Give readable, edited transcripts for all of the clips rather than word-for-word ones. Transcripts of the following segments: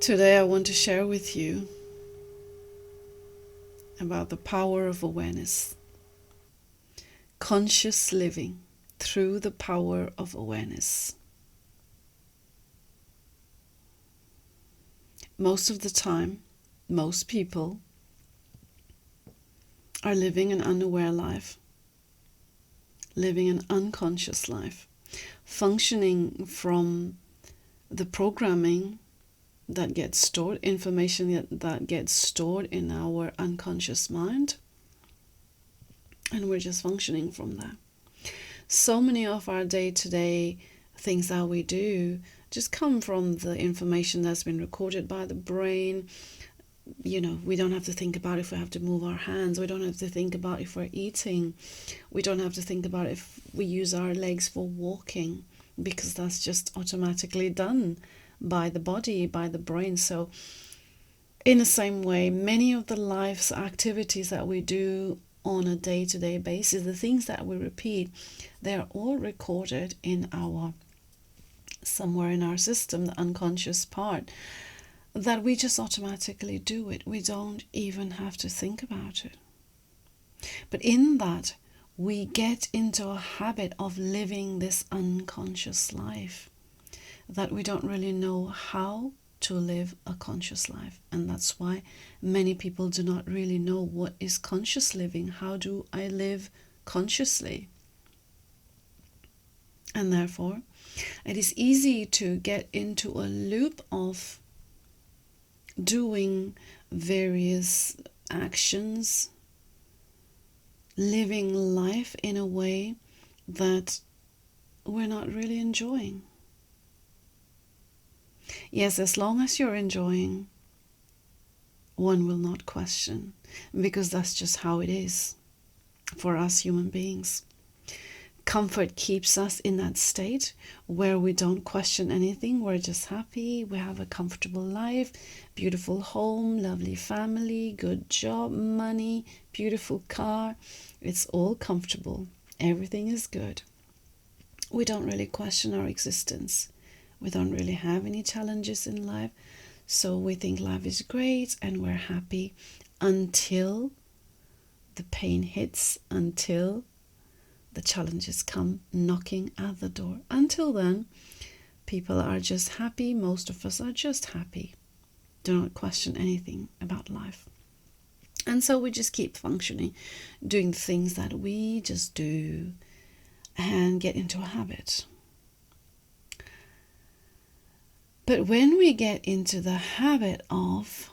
Today, I want to share with you about the power of awareness, conscious living through the power of awareness. Most of the time, most people are living an unaware life, living an unconscious life, functioning from the programming that gets stored, information that gets stored in our unconscious mind, and we're just functioning from that. So many of our day-to-day things that we do just come from the information that's been recorded by the brain. We don't have to think about if we have to move our hands. We don't have to think about if we're eating. We don't have to think about if we use our legs for walking, because that's just automatically done by the body, by the brain. So in the same way, many of the life's activities that we do on a day-to-day basis, the things that we repeat, they're all recorded in somewhere in our system, the unconscious part, that we just automatically do it. We don't even have to think about it. But in that, we get into a habit of living this unconscious life that we don't really know how to live a conscious life. And that's why many people do not really know what is conscious living. How do I live consciously? And therefore, it is easy to get into a loop of doing various actions, living life in a way that we're not really enjoying. Yes, as long as you're enjoying, one will not question, because that's just how it is for us human beings. Comfort keeps us in that state where we don't question anything. We're just happy. We have a comfortable life, beautiful home, lovely family, good job, money, beautiful car. It's all comfortable. Everything is good. We don't really question our existence. We don't really have any challenges in life. So we think life is great and we're happy until the pain hits, until the challenges come knocking at the door. Until then, people are just happy. Most of us are just happy. Do not question anything about life. And so we just keep functioning, doing things that we just do and get into a habit. But when we get into the habit of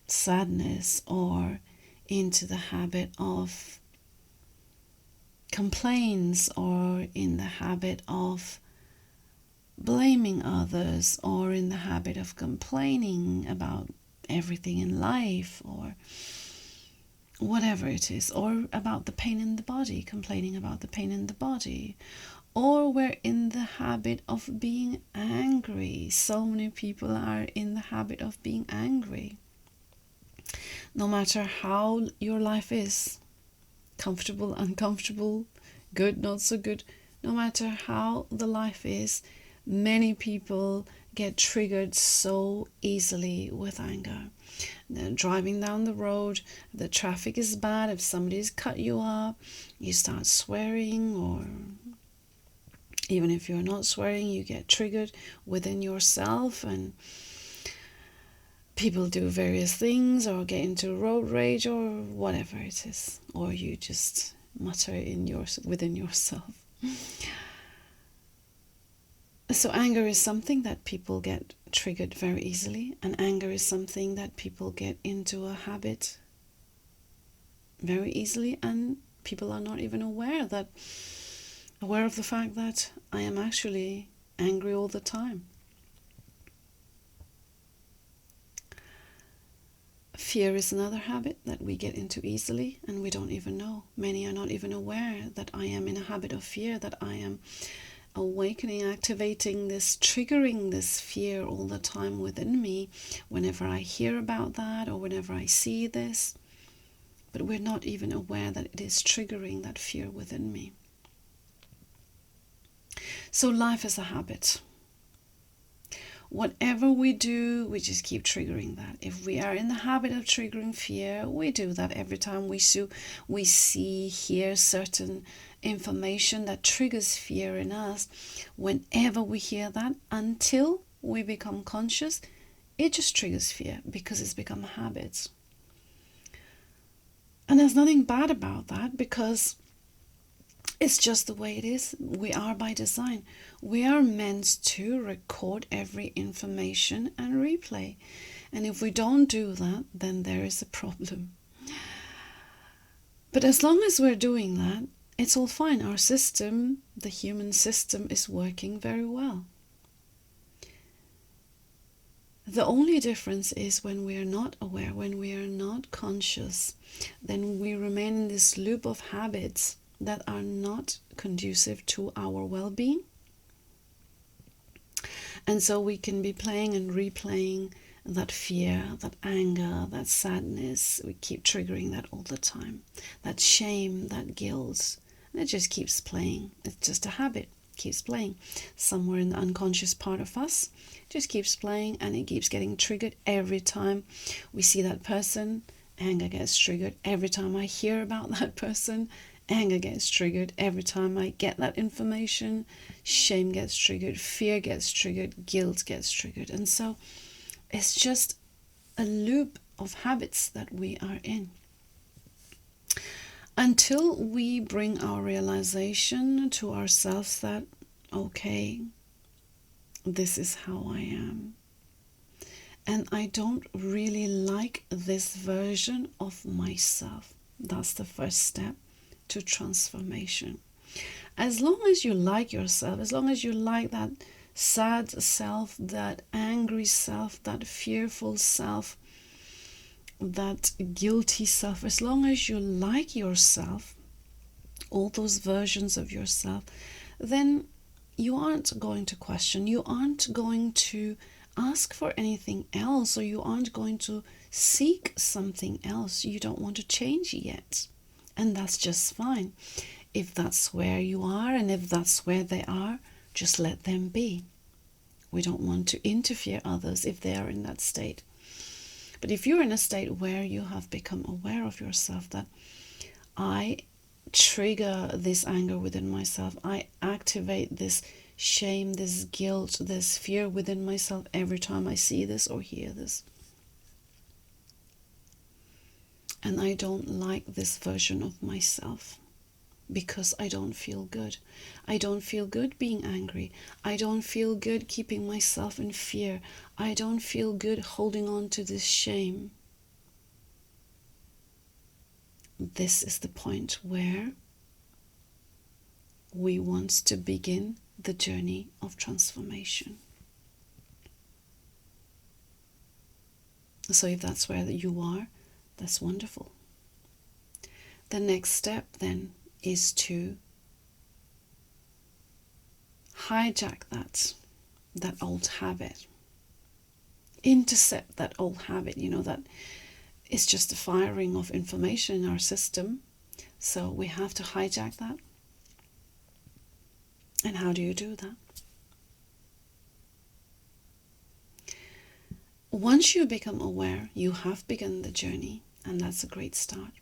sadness or into the habit of complaints or in the habit of blaming others or in the habit of complaining about everything in life or whatever it is, or about the pain in the body, complaining about the pain in the body, or we're in the habit of being angry. So many people are in the habit of being angry. No matter how your life is, comfortable, uncomfortable, good, not so good, no matter how the life is, many people get triggered so easily with anger. They're driving down the road, the traffic is bad, if somebody's cut you up, you start swearing, or even if you're not swearing, you get triggered within yourself, and people do various things or get into road rage or whatever it is, or you just mutter within yourself. So anger is something that people get triggered very easily, and anger is something that people get into a habit very easily, and people are not even aware of the fact that I am actually angry all the time. Fear is another habit that we get into easily, and we don't even know. Many are not even aware that I am in a habit of fear, that I am awakening, activating this, triggering this fear all the time within me whenever I hear about that or whenever I see this. But we're not even aware that it is triggering that fear within me. So life is a habit. Whatever we do, we just keep triggering that. If we are in the habit of triggering fear, we do that every time we see, hear certain information that triggers fear in us. Whenever we hear that, until we become conscious, it just triggers fear because it's become habits. And there's nothing bad about that, because it's just the way it is. We are by design. We are meant to record every information and replay. And if we don't do that, then there is a problem. But as long as we're doing that, it's all fine. Our system, the human system, is working very well. The only difference is when we are not aware, when we are not conscious, then we remain in this loop of habits that are not conducive to our well-being. And so we can be playing and replaying that fear, that anger, that sadness. We keep triggering that all the time. That shame, that guilt. And it just keeps playing. It's just a habit. It keeps playing. Somewhere in the unconscious part of us, it just keeps playing, and it keeps getting triggered every time we see that person. Anger gets triggered every time I hear about that person. Anger gets triggered every time I get that information. Shame gets triggered. Fear gets triggered. Guilt gets triggered. And so it's just a loop of habits that we are in. Until we bring our realization to ourselves that, okay, this is how I am. And I don't really like this version of myself. That's the first step to transformation. As long as you like yourself, as long as you like that sad self, that angry self, that fearful self, that guilty self, as long as you like yourself, all those versions of yourself, then you aren't going to question, you aren't going to ask for anything else, or you aren't going to seek something else. You don't want to change yet. And that's just fine. If that's where you are, and if that's where they are, just let them be. We don't want to interfere others if they are in that state. But if you're in a state where you have become aware of yourself, that I trigger this anger within myself, I activate this shame, this guilt, this fear within myself every time I see this or hear this. And I don't like this version of myself because I don't feel good. I don't feel good being angry. I don't feel good keeping myself in fear. I don't feel good holding on to this shame. This is the point where we want to begin the journey of transformation. So if that's where you are, that's wonderful. The next step then is to hijack that old habit, intercept that old habit, that it's just a firing of information in our system. So we have to hijack that. And how do you do that? Once you become aware, you have begun the journey, and that's a great start.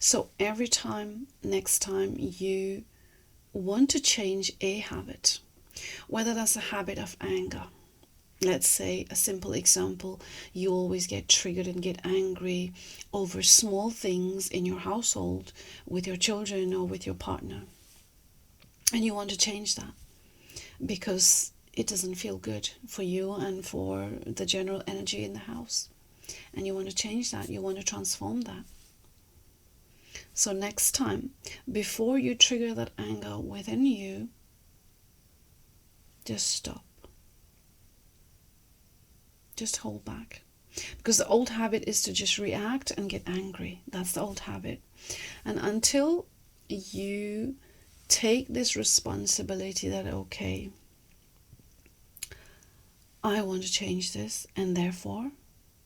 So every time, next time you want to change a habit, whether that's a habit of anger, let's say a simple example, you always get triggered and get angry over small things in your household with your children or with your partner, and you want to change that because it doesn't feel good for you and for the general energy in the house, and you want to change that, you want to transform that. So next time, before you trigger that anger within you, just stop. Just hold back. Because the old habit is to just react and get angry. That's the old habit. And until you take this responsibility that, okay, I want to change this, and therefore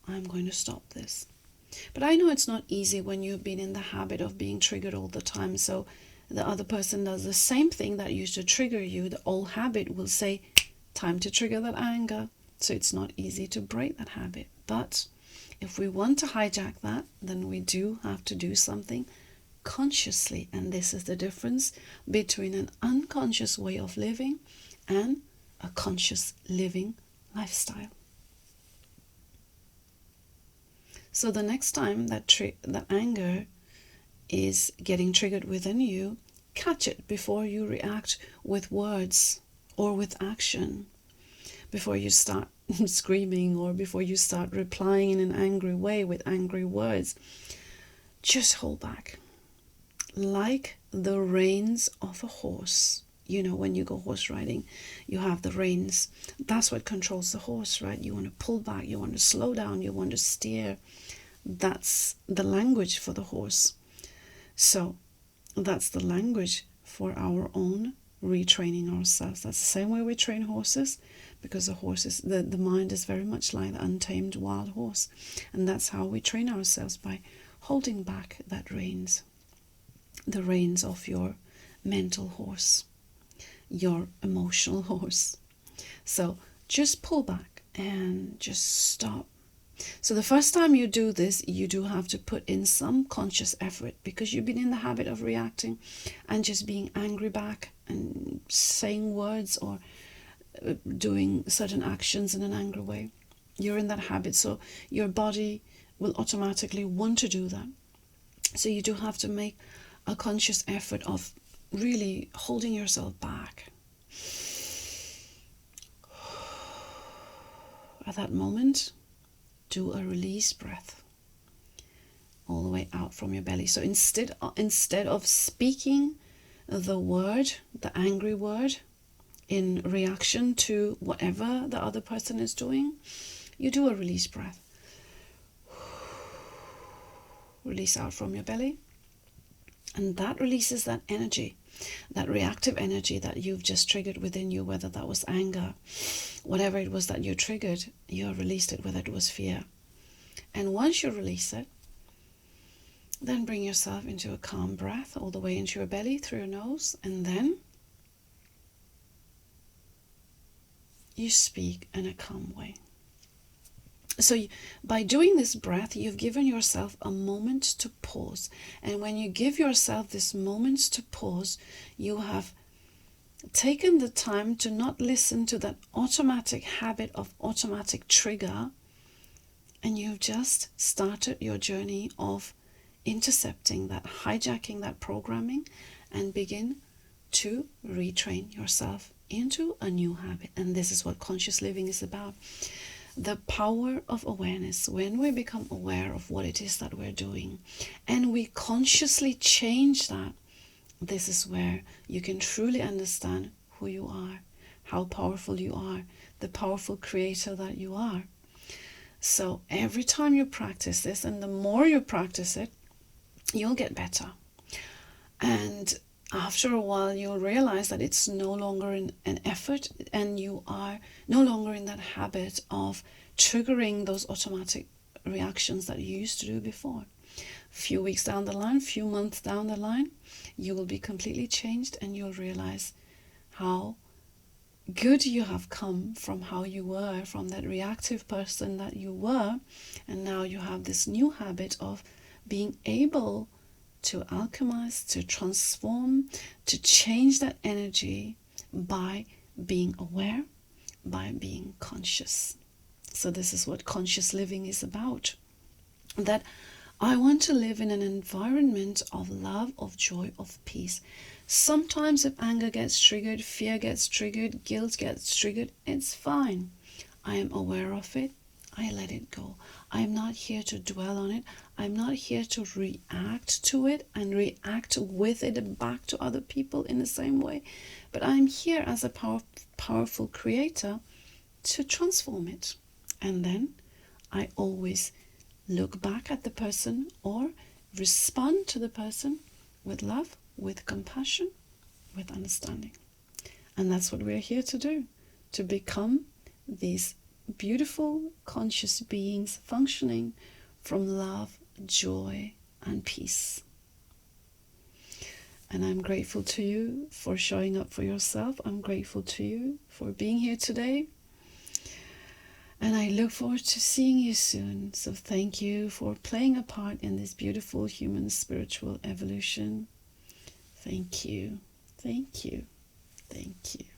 I'm going to stop this. But I know it's not easy when you've been in the habit of being triggered all the time. So the other person does the same thing that used to trigger you. The old habit will say, time to trigger that anger, So it's not easy to break that habit. But if we want to hijack that, then we do have to do something consciously. And this is the difference between an unconscious way of living and a conscious living lifestyle. So the next time that anger is getting triggered within you, catch it before you react with words or with action, before you start screaming or before you start replying in an angry way with angry words. Just hold back. Like the reins of a horse. You know, when you go horse riding, you have the reins. That's what controls the horse, right? You want to pull back, you want to slow down, you want to steer. That's the language for the horse. So that's the language for our own retraining ourselves. That's the same way we train horses, because the horses, the mind is very much like the untamed wild horse. And that's how we train ourselves, by holding back that reins, the reins of your mental horse, your emotional horse. So just pull back and just stop. So the first time you do this, you do have to put in some conscious effort, because you've been in the habit of reacting and just being angry back and saying words or doing certain actions in an angry way. You're in that habit, so your body will automatically want to do that. So you do have to make a conscious effort of really holding yourself back. At that moment, do a release breath all the way out from your belly. So instead of speaking the word, the angry word, in reaction to whatever the other person is doing, you do a release breath. Release out from your belly. And that releases that energy, that reactive energy that you've just triggered within you, whether that was anger, whatever it was that you triggered, you have released it, whether it was fear. And once you release it, then bring yourself into a calm breath all the way into your belly through your nose, and then you speak in a calm way. So by doing this breath, you've given yourself a moment to pause. And when you give yourself this moment to pause, you have taken the time to not listen to that automatic habit of automatic trigger, and you've just started your journey of intercepting that, hijacking that programming, and begin to retrain yourself into a new habit. And this is what conscious living is about. The power of awareness. When we become aware of what it is that we're doing and we consciously change that, this is where you can truly understand who you are, how powerful you are, the powerful creator that you are. So every time you practice this, and the more you practice it, you'll get better. And after a while, you'll realize that it's no longer an effort, and you are no longer in that habit of triggering those automatic reactions that you used to do before. A few weeks down the line, few months down the line, you will be completely changed, and you'll realize how good you have come from how you were, from that reactive person that you were, and now you have this new habit of being able to alchemize, to transform, to change that energy by being aware, by being conscious. So this is what conscious living is about. That I want to live in an environment of love, of joy, of peace. Sometimes if anger gets triggered, fear gets triggered, guilt gets triggered, it's fine. I am aware of it. I let it go. I'm not here to dwell on it. I'm not here to react to it and react with it back to other people in the same way. But I'm here as a powerful creator to transform it. And then I always look back at the person or respond to the person with love, with compassion, with understanding. And that's what we're here to do, to become these beautiful conscious beings functioning from love, joy, and peace. And I'm grateful to you for showing up for yourself. I'm grateful to you for being here today. And I look forward to seeing you soon. So thank you for playing a part in this beautiful human spiritual evolution. Thank you. Thank you. Thank you.